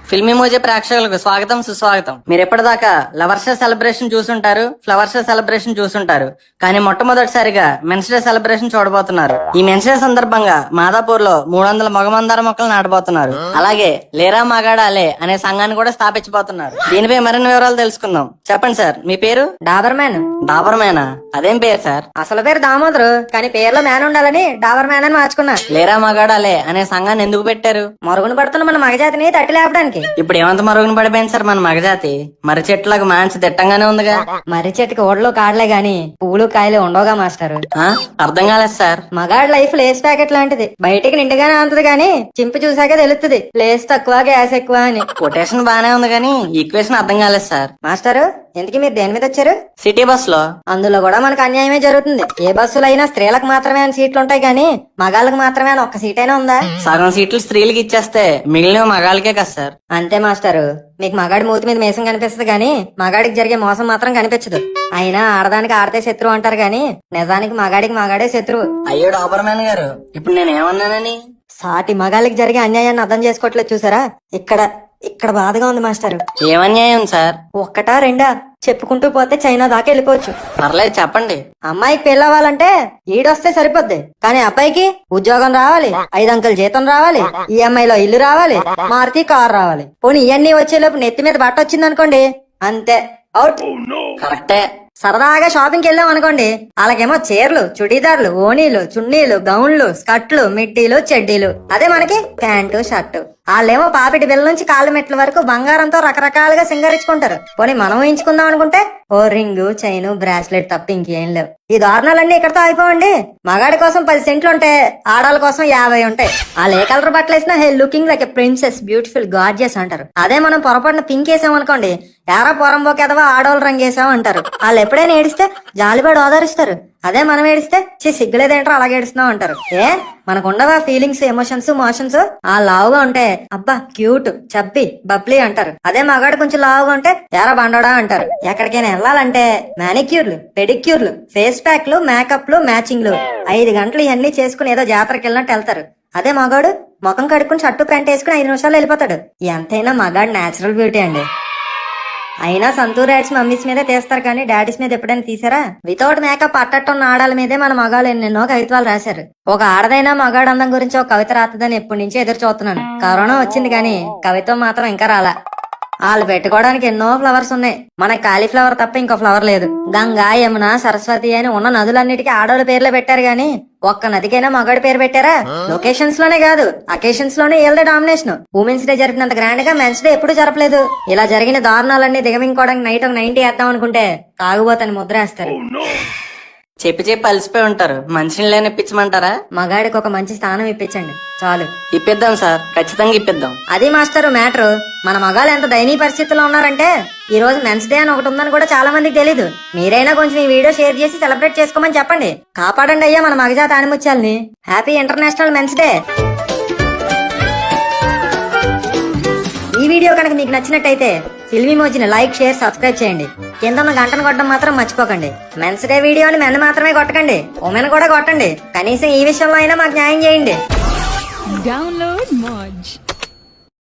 ఫిల్మీ మోజే ప్రేక్షకులకు స్వాగతం సుస్వాగతం. మీరు ఎప్పటిదాకా లవర్స్ డే సెలబ్రేషన్ చూసుంటారు, ఫ్లవర్స్ డే సెలబ్రేషన్ చూసుంటారు, కానీ మొట్టమొదటిసారిగా మెన్స్ డే సెలబ్రేషన్ చూడబోతున్నారు. ఈ మెన్స్ డే సందర్భంగా మాదాపూర్ లో 300 మగమందార మొక్కలు నాటబోతున్నారు. అలాగే లేరా మగాడాలే అనే సంఘాన్ని కూడా స్థాపించబోతున్నారు. దీనిపై మరిన్ని వివరాలు తెలుసుకుందాం. చెప్పండి సార్, మీ పేరు? డాబర్ మ్యాన్. డాబర్ మ్యానా? అదేం పేరు సార్? అసలు పేరు దామోదరు, కానీ పేర్లో మ్యాన్ ఉండాలని డాబర్ మ్యాన్ అని మార్చుకున్నా. లేరా మగాడాలే అనే సంఘాన్ని ఎందుకు పెట్టారు? మరుగున పడుతున్న మన మగజాతిని తట్టి లేపడానికి. ఇప్పుడు ఏమంత మరుగున పడిపోయింది సార్ మన మగజాతి? మరి చెట్లకు మంచి దిట్టంగానే ఉందిగా. మర్రి చెట్టుకి ఓడలు కాడలే గాని పువ్వులు కాయలు ఉండవుగా మాస్టారు. అర్థం కాలేదు సార్. మగాడి లైఫ్ లేస్ ప్యాకెట్ లాంటిది. బయటికి నిండుగానే అంతది గాని చింపి చూసాకే తెలుస్తుంది లేస్ తక్కువ గ్యాస్ ఎక్కువ అని. కొటేషన్ బానే ఉంది కానీ ఈక్వేషన్ అర్థం కాలేదు సార్. మాస్టారు, ఎందుకు మీరు దేని మీద వచ్చారు? సిటీ బస్ లో. అందులో కూడా మనకు అన్యాయమే జరుగుతుంది. ఏ బస్సులో అయినా స్త్రీలకు మాత్రమే అని సీట్లు ఉంటాయి గానీ మగాళ్ళకి మాత్రమే అని ఒక్క సీట్ అయినా ఉందా? సగం సీట్లు స్త్రీలకు ఇచ్చేస్తే మిగిలిన మగాళ్ళకే కదా సార్. అంతే మాస్టారు, మీకు మగాడి మూతి మీద మేసం కనిపిస్తుంది గానీ మగాడికి జరిగే మోసం మాత్రం కనిపించదు. అయినా ఆడదానికి ఆడతే శత్రువు అంటారు గానీ నిజానికి మగాడికి మగాడే శత్రువు. అయ్యో డాబర్ మ్యాన్ గారు, ఇప్పుడు నేను ఏమన్నానని? సాటి మగాళ్ళకి జరిగే అన్యాయాన్ని అర్థం చేసుకోవట్లేదు చూసారా? ఇక్కడ బాధగా ఉంది మాస్టారు. ఏమన్యాయం సార్? ఒక్కటా రెండా చెప్పుకుంటూ పోతే చైనా దాకా వెళ్ళిపోవచ్చు. పర్లేదు చెప్పండి. అమ్మాయికి పెళ్ళవ్వాలంటే ఈడొస్తే సరిపోద్ది, కానీ అబ్బాయికి ఉద్యోగం రావాలి, 5 అంకెల జీతం రావాలి, ఈఎంఐలో ఇల్లు రావాలి, మారుతి కారు రావాలి. పోనీ ఇవన్నీ వచ్చేలోపు నెత్తి మీద బట్ట వచ్చింది అనుకోండి, అంతే అవుట్. కరెక్టే. సరదాగా షాపింగ్కి వెళ్ళాం అనుకోండి, అలాగేమో చీరలు, చుడీదార్లు, ఓణీలు, చున్నీలు, గౌన్లు, స్కర్ట్లు, మిడ్డీలు, చెడ్డీలు. అదే మనకి ప్యాంటు షర్టు. వాళ్ళేమో పాపిటి బిల్ల నుంచి కాళ్ళ మెట్ల వరకు బంగారంతో రకరకాలుగా సింగరించుకుంటారు. పోనీ మనం ఊహించుకుందాం అనుకుంటే ఓ రింగు, చైను, బ్రాస్లెట్ తప్ప ఇంకేం లేవు. ఈ దారుణాలన్నీ ఇక్కడతో అయిపోవండి. మగాడి కోసం 10 సెంట్లు ఉంటే ఆడాళ్ళ కోసం 50 ఉంటాయి. వాళ్ళు ఏ కలర్ బట్టలు వేసినా hey looking like a princess, beautiful, gorgeous అంటారు. అదే మనం పొరపాటున పింక్ వేసాం అనుకోండి, ఎరా పొరంబోకేదవా ఆడోళ్ళు రంగు వేసాం అంటారు. వాళ్ళు ఎప్పుడైనా ఏడిస్తే జాలిపడి ఓదారుస్తారు. అదే మనం ఏడిస్తే సిగ్గులేదేంటో అలాగే ఏడుస్తున్నావు అంటారు. మనకుండవా ఫీలింగ్స్, ఎమోషన్స్, మోషన్స్? ఆ లావుగా ఉంటే అబ్బా క్యూట్, చబ్బి, బబ్లీ అంటారు. అదే మగాడు కొంచెం లావుగా ఉంటే ఎరా బండోడా అంటారు. ఎక్కడికైనా వెళ్ళాలంటే మానిక్యూర్లు, పెడిక్యూర్లు, ఫేస్ ప్యాక్లు, మేకప్లు, మ్యాచింగ్లు, 5 గంటలు ఇవన్నీ చేసుకుని ఏదో జాతరకి వెళ్ళినట్టు వెళ్తారు. అదే మగాడు ముఖం కడుక్కుని షర్టు ప్యాంట్ వేసుకుని 5 నిమిషాల్లో వెళ్ళిపోతాడు. ఎంతైనా మగాడు నేచురల్ బ్యూటీ అండి. అయినా సంతూర్ యాడ్స్ మమ్మీస్ మీదే తీస్తారు కానీ డాడీస్ మీద ఎప్పుడైనా తీసారా? వితౌట్ మేకప్ అట్టట్టున్న ఆడాల మీదే మన మగాళ్ళు ఎన్నెన్నో కవిత్వాలు రాశారు. ఒక ఆడదైనా మగాడు అందం గురించి ఒక కవిత రాతదని ఎప్పటి నుంచి ఎదురు చూస్తున్నాను. కరోనా వచ్చింది కానీ కవిత్వం మాత్రం ఇంకా రాలా. వాళ్ళు పెట్టుకోవడానికి ఎన్నో ఫ్లవర్స్ ఉన్నాయి, మనకి కాలీఫ్లవర్ తప్ప ఇంకో ఫ్లవర్ లేదు. గంగా, యమున, సరస్వతి అని ఉన్న నదులన్నిటికీ ఆడోళ్ళ పేర్లే పెట్టారు గాని ఒక్క నదికైనా మగాడి పేరు పెట్టారా? లొకేషన్స్ లోనే కాదు, అకేషన్స్ లోనే వీళ్ళదే డామినేషన్. ఉమెన్స్ డే జరిపినంత గ్రాండ్ గా మెన్స్ డే ఎప్పుడు జరపలేదు. ఇలా జరిగిన దారుణాలన్నీ దిగమించుకోవడానికి నైట్ ఒక 90 వేద్దాం అనుకుంటే తాగుబోతని ముద్ర వేస్తారు. చెప్పి అలసిపోయి ఉంటారు. మనిషిని ఇప్పించమంటారా? మగాడికి ఒక మంచి స్థానం ఇప్పించండి చాలు. ఇప్పిద్దాం సార్, ఖచ్చితంగా ఇప్పిద్దాం. అది మాస్టర్ మ్యాటర్. మన మగాళ్ళు ఎంత దయనీయ పరిస్థితుల్లో ఉన్నారంటే ఈ రోజు మెన్స్ డే అని ఒకటి ఉందని కూడా చాలా మందికి తెలీదు. మీరైనా కొంచెం ఈ వీడియో షేర్ చేసి సెలబ్రేట్ చేసుకోమని చెప్పండి. కాపాడండి అయ్యా మన మగజాతి ఆనిముత్యాలని. Happy international men's day. ఈ వీడియో కనుక మీకు నచ్చినట్టయితే ఫిల్మీ మోజీని లైక్, షేర్, సబ్స్క్రైబ్ చేయండి. కింద ఉన్న గంటను కొట్టడం మాత్రం మర్చిపోకండి. మెన్స్ డే వీడియోని మెన్ మాత్రమే కొట్టకండి, ఉమెన్ కూడా కొట్టండి. కనీసం ఈ విషయంలో అయినా మాకు న్యాయం చేయండి. Download Moj.